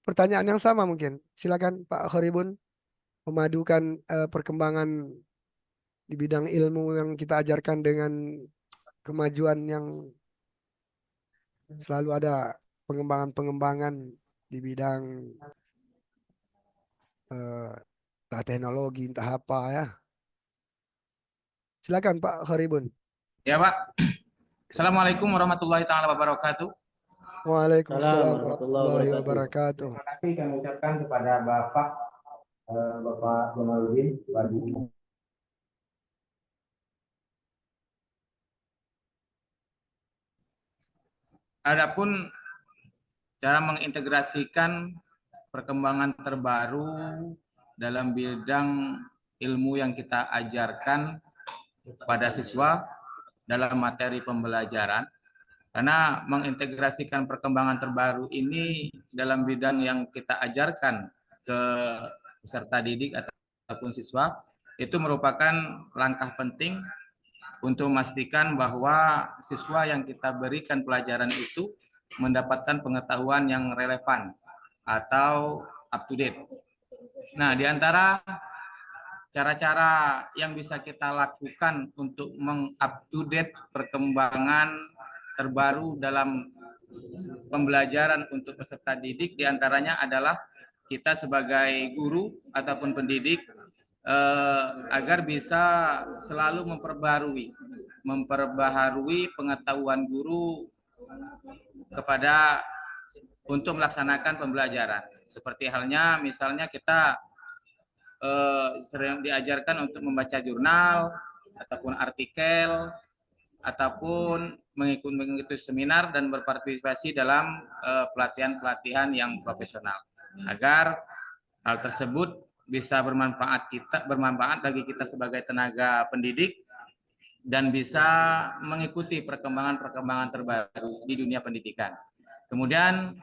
pertanyaan yang sama mungkin. Silakan Pak Horibun memadukan perkembangan di bidang ilmu yang kita ajarkan dengan kemajuan yang selalu ada pengembangan-pengembangan di bidang eh, entah teknologi, entah apa ya. Silakan Pak Horibun. Ya Pak, Assalamualaikum warahmatullahi taala wabarakatuh. Salam Waalaikumsalam warahmatullahi warahmatullahi wabarakatuh. wabarakatuh. Terima kasih kami ucapkan kepada Bapak Jamaludin Wadi. Adapun cara mengintegrasikan perkembangan terbaru dalam bidang ilmu yang kita ajarkan pada siswa dalam materi pembelajaran, karena mengintegrasikan perkembangan terbaru ini dalam bidang yang kita ajarkan ke peserta didik ataupun siswa itu merupakan langkah penting untuk memastikan bahwa siswa yang kita berikan pelajaran itu mendapatkan pengetahuan yang relevan atau up to date. Nah, di antara cara-cara yang bisa kita lakukan untuk meng-up-to-date perkembangan terbaru dalam pembelajaran untuk peserta didik diantaranya adalah kita sebagai guru ataupun pendidik agar bisa selalu memperbaharui pengetahuan guru kepada untuk melaksanakan pembelajaran. Seperti halnya misalnya kita sering diajarkan untuk membaca jurnal ataupun artikel ataupun mengikuti seminar dan berpartisipasi dalam pelatihan-pelatihan yang profesional agar hal tersebut bisa bermanfaat bagi kita sebagai tenaga pendidik dan bisa mengikuti perkembangan-perkembangan terbaru di dunia pendidikan. Kemudian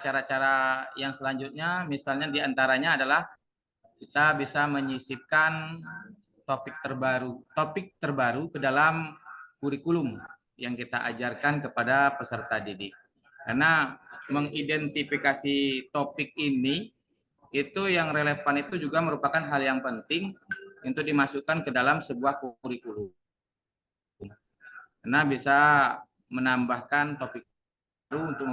cara-cara yang selanjutnya misalnya diantaranya adalah kita bisa menyisipkan topik terbaru ke dalam kurikulum yang kita ajarkan kepada peserta didik. Karena mengidentifikasi topik ini itu yang relevan itu juga merupakan hal yang penting untuk dimasukkan ke dalam sebuah kurikulum. Karena bisa menambahkan topik baru untuk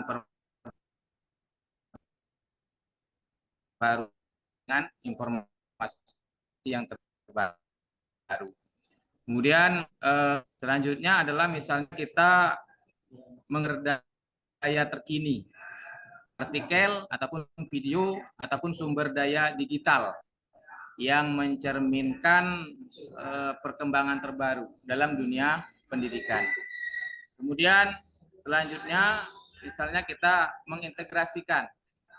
memperbarukan informasi yang terbaru. Kemudian selanjutnya adalah misalnya kita mengerti daya terkini, artikel ataupun video ataupun sumber daya digital yang mencerminkan perkembangan terbaru dalam dunia pendidikan. Kemudian selanjutnya misalnya kita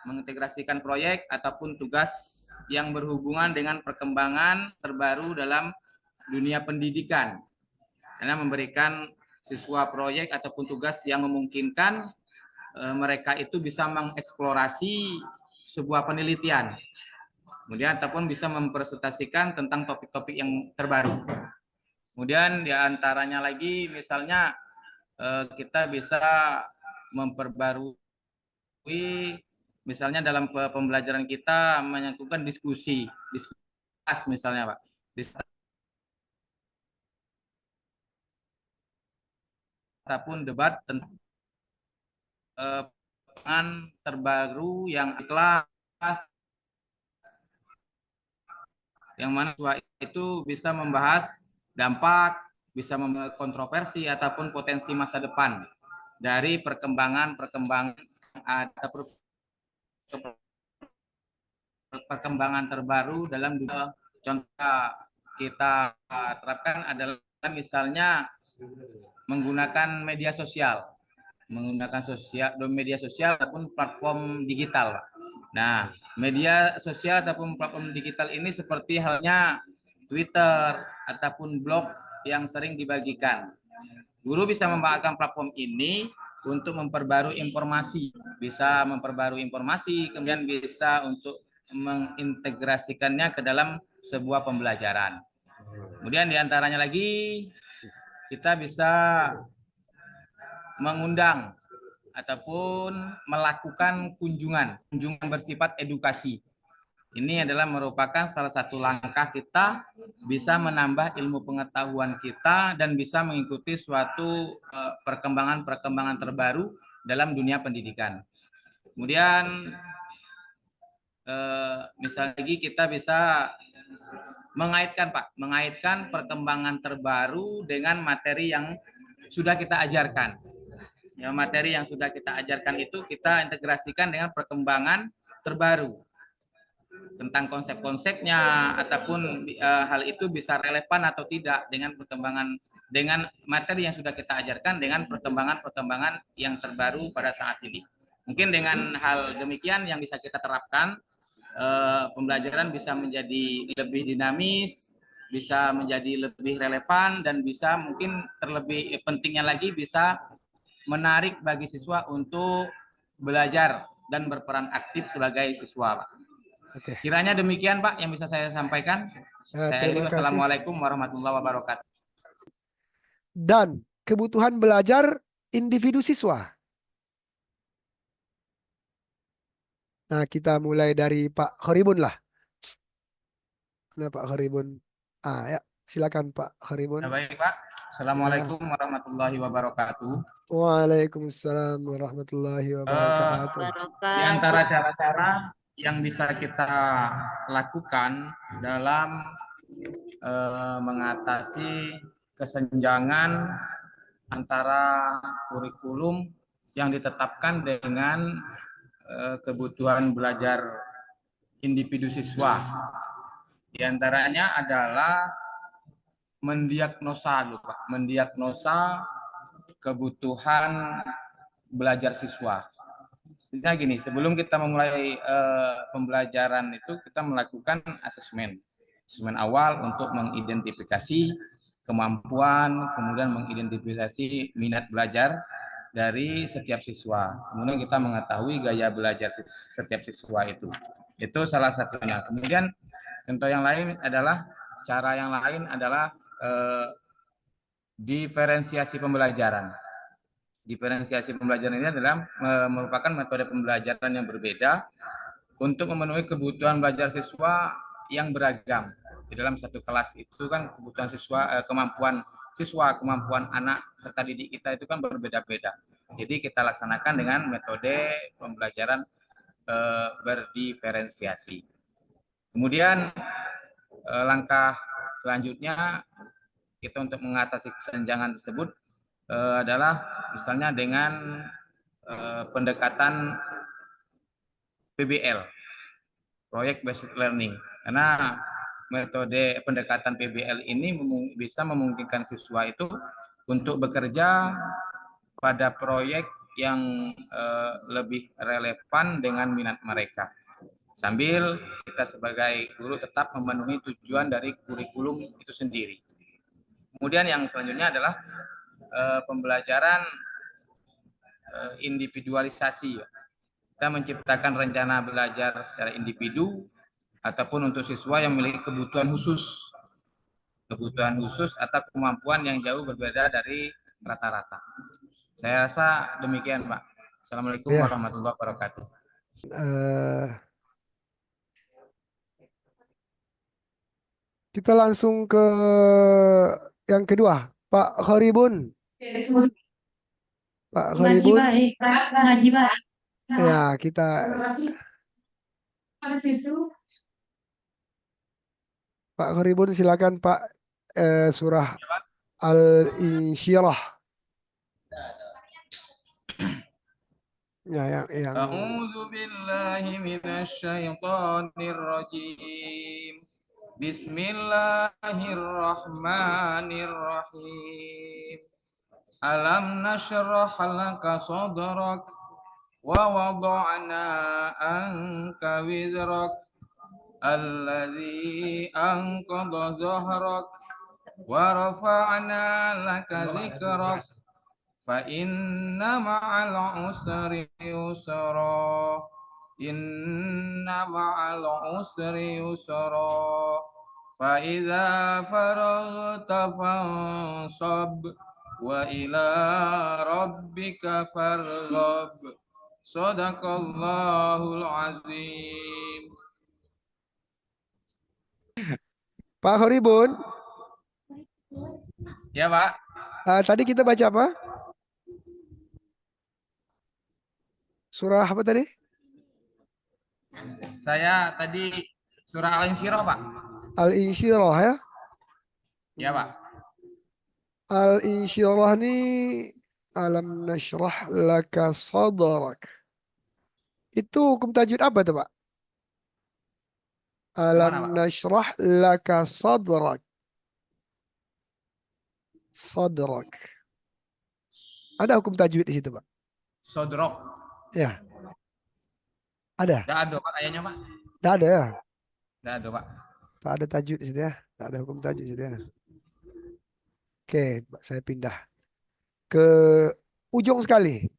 mengintegrasikan proyek ataupun tugas yang berhubungan dengan perkembangan terbaru dalam dunia pendidikan. Karena memberikan siswa proyek ataupun tugas yang memungkinkan mereka itu bisa mengeksplorasi sebuah penelitian. Kemudian ataupun bisa mempresentasikan tentang topik-topik yang terbaru. Kemudian diantaranya lagi misalnya kita bisa memperbarui misalnya dalam pembelajaran kita menyangkutkan diskusi misalnya Pak. Ataupun debat tentang terbaru yang kelas yang mana itu bisa membahas dampak, bisa kontroversi ataupun potensi masa depan dari perkembangan terbaru dalam dunia. Contoh kita terapkan adalah misalnya menggunakan media sosial ataupun platform digital. Nah, media sosial ataupun platform digital ini seperti halnya Twitter ataupun blog yang sering dibagikan. Guru bisa memanfaatkan platform ini untuk memperbarui informasi, kemudian bisa untuk mengintegrasikannya ke dalam sebuah pembelajaran. Kemudian diantaranya lagi kita bisa mengundang ataupun melakukan kunjungan bersifat edukasi. Ini adalah merupakan salah satu langkah kita bisa menambah ilmu pengetahuan kita dan bisa mengikuti suatu perkembangan-perkembangan terbaru dalam dunia pendidikan. Kemudian misalnya lagi kita bisa mengaitkan perkembangan terbaru dengan materi yang sudah kita ajarkan. Ya, materi yang sudah kita ajarkan itu kita integrasikan dengan perkembangan terbaru tentang konsep-konsepnya ataupun hal itu bisa relevan atau tidak dengan perkembangan dengan materi yang sudah kita ajarkan dengan perkembangan-perkembangan yang terbaru pada saat ini. Mungkin dengan hal demikian yang bisa kita terapkan, pembelajaran bisa menjadi lebih dinamis, bisa menjadi lebih relevan, dan bisa mungkin terlebih pentingnya lagi bisa menarik bagi siswa untuk belajar dan berperan aktif sebagai siswa, Pak. Oke. Kiranya demikian, Pak, yang bisa saya sampaikan. Ya, Saya terima akhiri. kasih. Wassalamualaikum warahmatullahi wabarakatuh. Dan kebutuhan belajar individu siswa. Nah, kita mulai dari Pak Horibun lah. Nah, Pak Horibun. Ya, silakan Pak Horibun. Ya, baik, Pak. Assalamualaikum warahmatullahi wabarakatuh. Waalaikumsalam warahmatullahi wabarakatuh. Di antara cara-cara yang bisa kita lakukan dalam mengatasi kesenjangan antara kurikulum yang ditetapkan dengan kebutuhan belajar individu siswa. Di antaranya adalah mendiagnosa kebutuhan belajar siswa. Nah, gini, sebelum kita memulai pembelajaran itu kita melakukan asesmen awal untuk mengidentifikasi kemampuan, kemudian mengidentifikasi minat belajar dari setiap siswa. Kemudian kita mengetahui gaya belajar setiap siswa itu. Itu salah satunya. Kemudian contoh yang lain adalah diferensiasi pembelajaran. Diferensiasi pembelajaran ini adalah merupakan metode pembelajaran yang berbeda untuk memenuhi kebutuhan belajar siswa yang beragam. Di dalam satu kelas itu kan kebutuhan siswa, kemampuan anak serta didik kita itu kan berbeda-beda. Jadi kita laksanakan dengan metode pembelajaran berdiferensiasi. Kemudian langkah selanjutnya kita untuk mengatasi kesenjangan tersebut adalah misalnya dengan pendekatan PBL, Project Based Learning, karena metode pendekatan PBL ini bisa memungkinkan siswa itu untuk bekerja pada proyek yang lebih relevan dengan minat mereka, sambil kita sebagai guru tetap memenuhi tujuan dari kurikulum itu sendiri. Kemudian yang selanjutnya adalah pembelajaran individualisasi. Kita menciptakan rencana belajar secara individu ataupun untuk siswa yang memiliki kebutuhan khusus atau kemampuan yang jauh berbeda dari rata-rata. Saya rasa demikian, Pak. Assalamualaikum warahmatullahi wabarakatuh. Kita langsung ke yang kedua, Pak Horibun. Pak Horibun. Ya, kita Pak Horibun silakan Pak, surah Al-Insyirah. Ya, yang A'udzu billahi minasy syaithanir rajim. Bismillahirrahmanirrahim. Alam nashrah laka sadrak wa wada'na anka wizrak alladzi anqadha dhahrak wa rafa'na laka dhikrak fa inna ma'al usri yusra inna ma'al usri yusra fa idza faraghta fansab wa ila rabbika farghab. Shadaqallahul azim. Pak Horibun, Ya, Pak. tadi kita baca apa? Surah apa tadi? Saya tadi surah Al-Insyirah, Pak. Al-Insyirah ya. Ya, Pak. Al-Insyirah ini alam nashrah laka sadrak. Itu hukum tajwid apa tuh, Pak? Alam Gimana, Pak? nashrah laka sadrak. Sadrak. Ada hukum tajwid di situ, Pak? Sodrok. Ya, ada. Nggak ada, Pak, kayaknya, Pak. Tidak ada ya. Nggak ada, Pak. Tak ada tajwid di situ ya. Tak ada hukum tajwid di situ ya. Oke, Pak, saya pindah ke ujung sekali.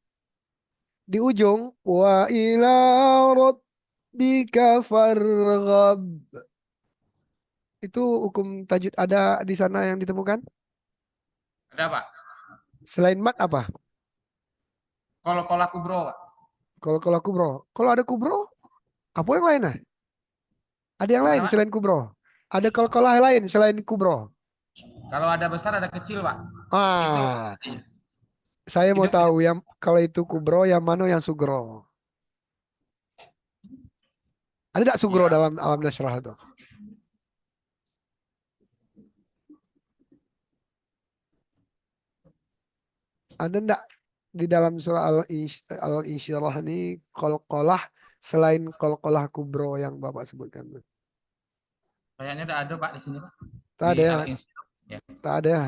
Di ujung wa ila rabbika farghab. Itu hukum tajwid ada di sana yang ditemukan? Ada, Pak. Selain mat apa? Kalau aku bro, Pak. Kalau kubro. Kalau ada kubro, apa yang lain? Ada yang lain Gimana, Pak? selain kubro? Ada kol-kolah lain selain kubro? Kalau ada besar, ada kecil, Pak. Itu Ah, saya mau hidup. tahu yang kalau itu kubro, yang mana yang sugro? Ada tidak sugro Ya, dalam alam nasrah itu? Ada enggak di dalam surah Al-Insyirah ini kol-kolah selain kol-kolah kubro yang Bapak sebutkan? kayaknya udah ada, Pak, di sini, Pak. Tak Di ada ya, Al-Insyirah. Ya. tak ada ya.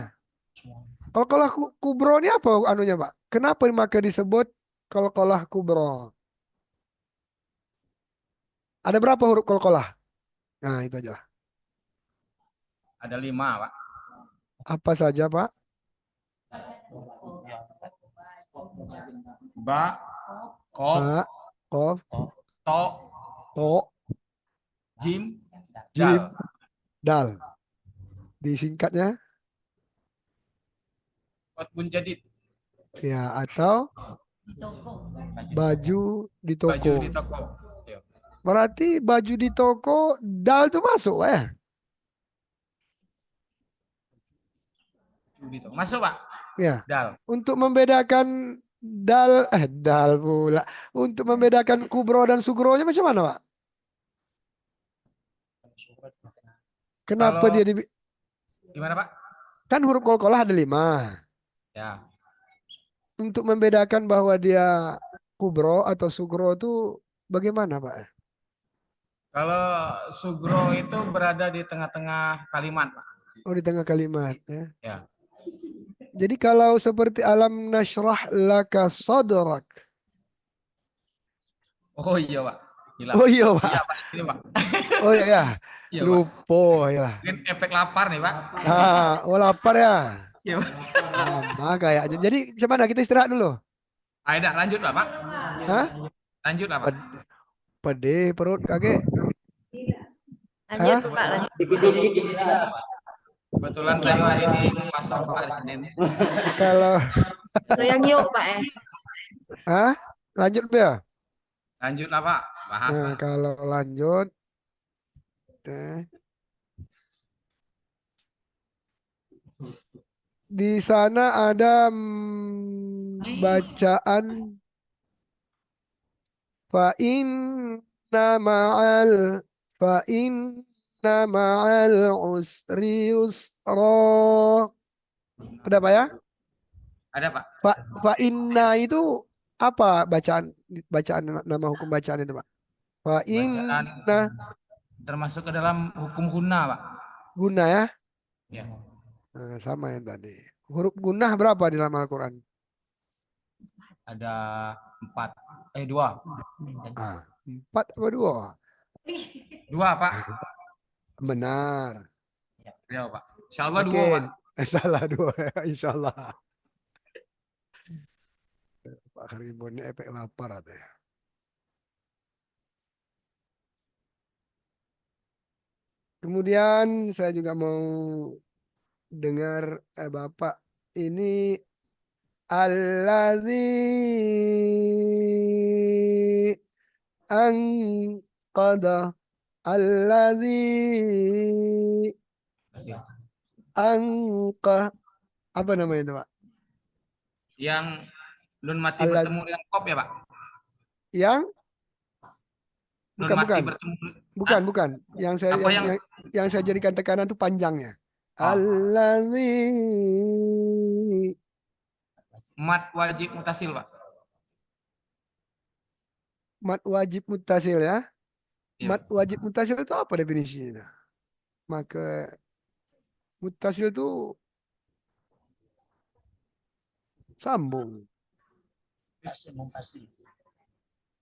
Kol-kolah kubro ini apa anunya, Pak? Kenapa maka disebut kol-kolah kubro? Ada berapa huruf kol-kolah? Nah, itu aja lah. Ada 5, Pak. Apa saja, Pak? Ba, Kop, Pak, Kof, To, To, Jim, Jim, Dal. Dal. Disingkatnya Qutbun Jadid. ya atau baju di Baju toko. di toko. Ya. Berarti baju di toko Dal itu masuk ya? Baju di toko. Masuk, Pak. Ya. Dal. Untuk membedakan Dal pula. Untuk membedakan kubro dan sugronya macam mana, Pak? Kenapa Kalau dia gimana, Pak? kan huruf kolkolah ada 5. Ya. Untuk membedakan bahwa dia kubro atau sugro itu bagaimana, Pak? Kalau Sugro itu berada di tengah-tengah kalimat, Pak. Oh, di tengah kalimat ya. Ya. Jadi kalau seperti alam nashrah laka sadrak. Oh iya, Pak. Gila. Oh iya, Pak. Iya, Pak. Ini, Pak. Oh iya ya. Iya, Pak. Lupa ya. Mungkin efek lapar nih, Pak. Oh lapar ya. Iya, Pak. Sama kayaknya. Jadi gimana kita istirahat dulu? Ayo, lanjut lah, Pak. Hah? Lanjut lah, Pak. Pedih perut kakek. Lanjut, Hah? Pak, lanjut. Kebetulan saya hari ini pasok, Pak, di Senin. Kalau Itu yang yuk, Pak ya. Hah? Lanjut ya? Lanjut lah, Pak. Bahas Nah, lah. kalau lanjut di sana ada bacaan fa inna ma'al fa inna ma'al usri yusra. Ada apa ya? Ada, Pak. Fa inna itu apa bacaan nama hukum bacaan itu, Pak? Fa Bacaan inna termasuk ke dalam hukum guna, Pak. guna ya. Ya. Nah, sama yang tadi. Huruf gunah berapa di dalam Al-Quran? Ada 4. 2. 4 apa 2? 2, Pak. Benar. Ya, Pak. Insya Allah 2, Pak. Salah 2. Insya Allah. Pak Haribon ini efek lapar atau ya. Kemudian saya juga mau dengar Bapak ini alladzi anqada alladzi anqa apa namanya itu, Pak? Yang nun mati Alladzi bertemu dengan kop ya, Pak? yang Nun bukan mati bukan bertemu. bukan bukan yang saya Apa yang yang saya jadikan tekanan itu panjangnya. Oh, Alladzi mat wajib mutasil, Pak? mat wajib mutasil ya. Iya, Mat Pak. wajib mutasil itu apa definisinya? Maka mutasil itu sambung.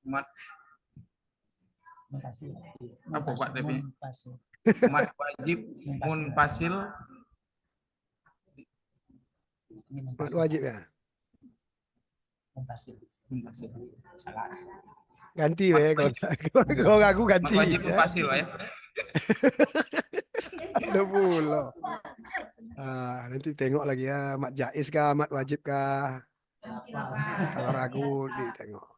Mat apa, Pak, definisi? Mat wajib munfasil. Mat wajib ya. Munfasil. Salah. Ganti Mat ya kalau wajib, kalau aku mat ganti wajib ya. munfasil, Pak, ya. Udah pulau. Ah, nanti tengok lagi ya, mat jaiz kah, mat wajib kah. Kalau ragu ditengok.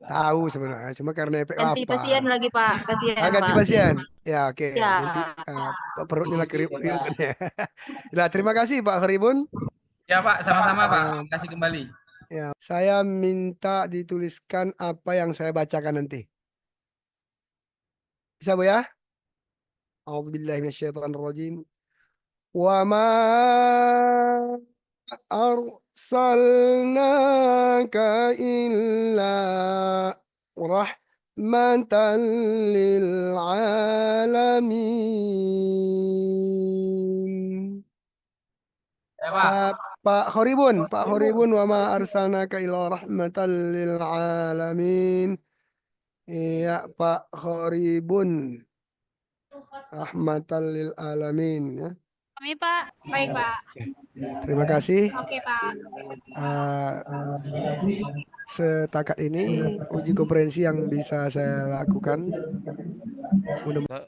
Tahu sebenarnya, cuma karena efek Ganti lapar. pasien lagi Pak, kasihan Ganti Pak. pasien. Ya, oke. Ya. Nanti perutnya lah kriuk-kriuknya. Nah, terima kasih Pak Kharibun. Ya, Pak, sama-sama, Pak. Ah, Terima kasih kembali. ya, saya minta dituliskan apa yang saya bacakan nanti. Bisa, Bu ya? A'udzubillahi minasyaitonirrajim. Wa ma arsalnaka illa rahmatan lil alamin. Ya, Pak. Pak Khoribun wa ma arsalnaka illa rahmatan lil alamin. Iya, Pak Khoribun. Rahmatan lil alamin ya. Kami Pak, baik Pak. Terima kasih. Oke Pak. Setakat ini uji komprehensi yang bisa saya lakukan.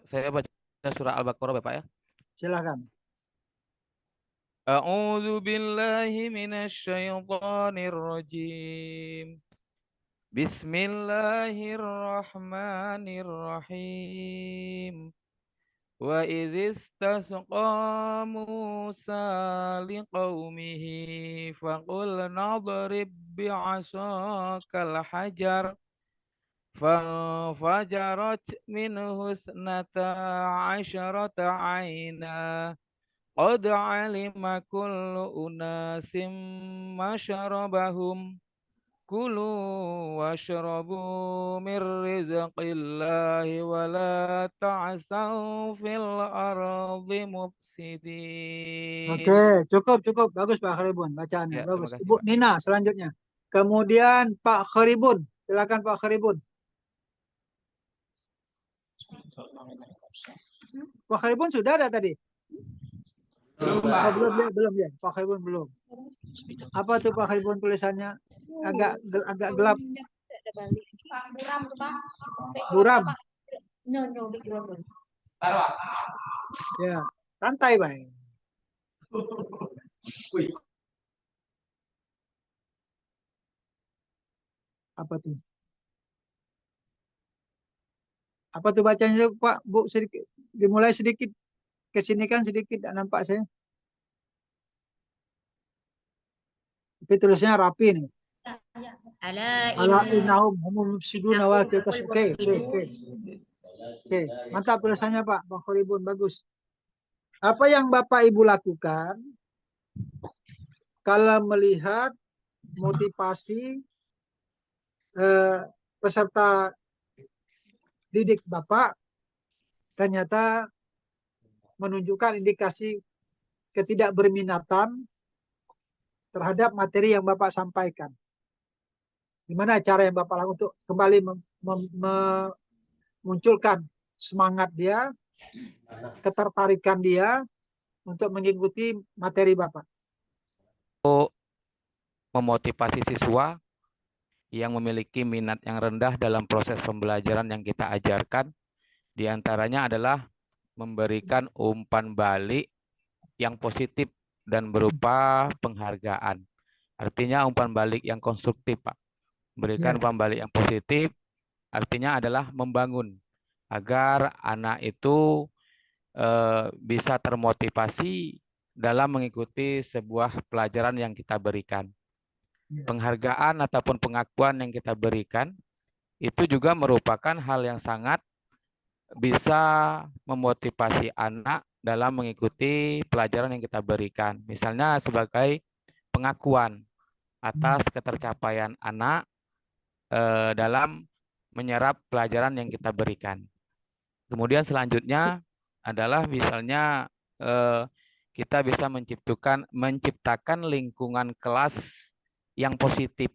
Saya baca surah Al-Baqarah Bapak ya. Silakan. A'udzu billahi minasyaitonir rajim. Bismillahirrahmanirrahim. Wa idh istasqa Musa liqaumihi faqul nadrib bi'asakal hajar fanfajarat minhu ithnata 'asyrata 'aina qad 'alima kullu unasim masharabahum kulu washrabu min rizqillahi wa la ta'asaw fil ardi mufsidin. Oke, cukup. Bagus Pak Kharibun bacaannya. Ya, terima Bagus. kasih, Ibu Pak. Nina selanjutnya. Kemudian Pak Kharibun. Silakan Pak Kharibun. Pak Kharibun sudah ada tadi? Belum, Oh, Pak. belum ya. Pak Kharibun belum. Apa tuh Pak Kharibun tulisannya? Agak gelap. Buram tuh Pak. Buram. No, background. Taruh, Pak. Ya, santai Pak. Apa tuh? Apa tuh bacanya Pak? Bu, sedikit dimulai sedikit ke sini kan sedikit tidak nampak saya. Tapi tulisnya rapi nih. Ala Ala innahum humul mufsidun wal kitas. Oke. Mantap tulisannya Pak. Bang Kharibun bagus. Apa yang Bapak Ibu lakukan kalau melihat motivasi peserta didik Bapak ternyata menunjukkan indikasi ketidakberminatan terhadap materi yang Bapak sampaikan. Gimana cara yang Bapak lakukan untuk kembali memunculkan semangat dia, ketertarikan dia untuk mengikuti materi Bapak? Memotivasi siswa yang memiliki minat yang rendah dalam proses pembelajaran yang kita ajarkan, diantaranya adalah memberikan umpan balik yang positif dan berupa penghargaan. Artinya umpan balik yang konstruktif, Pak. Berikan Ya. umpan balik yang positif, artinya adalah membangun agar anak itu bisa termotivasi dalam mengikuti sebuah pelajaran yang kita berikan. Ya. Penghargaan ataupun pengakuan yang kita berikan itu juga merupakan hal yang sangat bisa memotivasi anak dalam mengikuti pelajaran yang kita berikan. Misalnya sebagai pengakuan atas ketercapaian anak dalam menyerap pelajaran yang kita berikan. Kemudian selanjutnya adalah misalnya kita bisa menciptakan lingkungan kelas yang positif.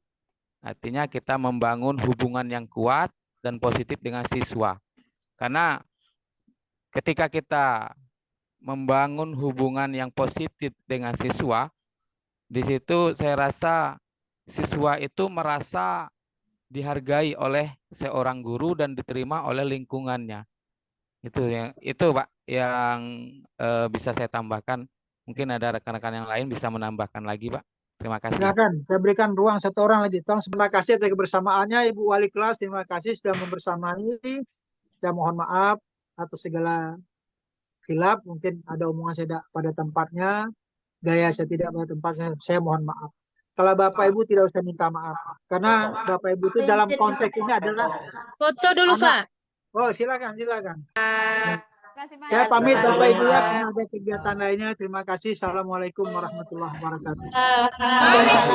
Artinya kita membangun hubungan yang kuat dan positif dengan siswa. Karena ketika kita membangun hubungan yang positif dengan siswa, di situ saya rasa siswa itu merasa dihargai oleh seorang guru dan diterima oleh lingkungannya. Itu Pak yang bisa saya tambahkan. Mungkin ada rekan-rekan yang lain bisa menambahkan lagi, Pak. Terima kasih. Silakan, saya berikan ruang satu orang lagi. Tolong, terima kasih atas kebersamaannya Ibu Wali kelas. Terima kasih sudah membersamai. Saya mohon maaf atas segala khilaf. Mungkin ada omongan saya tidak pada tempatnya, gaya saya tidak pada tempatnya. Saya mohon maaf. Kalau Bapak Ibu tidak usah minta maaf, karena Bapak Ibu itu dalam konteks ini adalah Foto dulu, anak. Pak. Oh, silakan, silakan. Kasih, Pak. Saya pamit Bapak Ibu ya, karena ada kegiatan lainnya. Terima kasih. Assalamualaikum warahmatullahi wabarakatuh. Waalaikumsalam.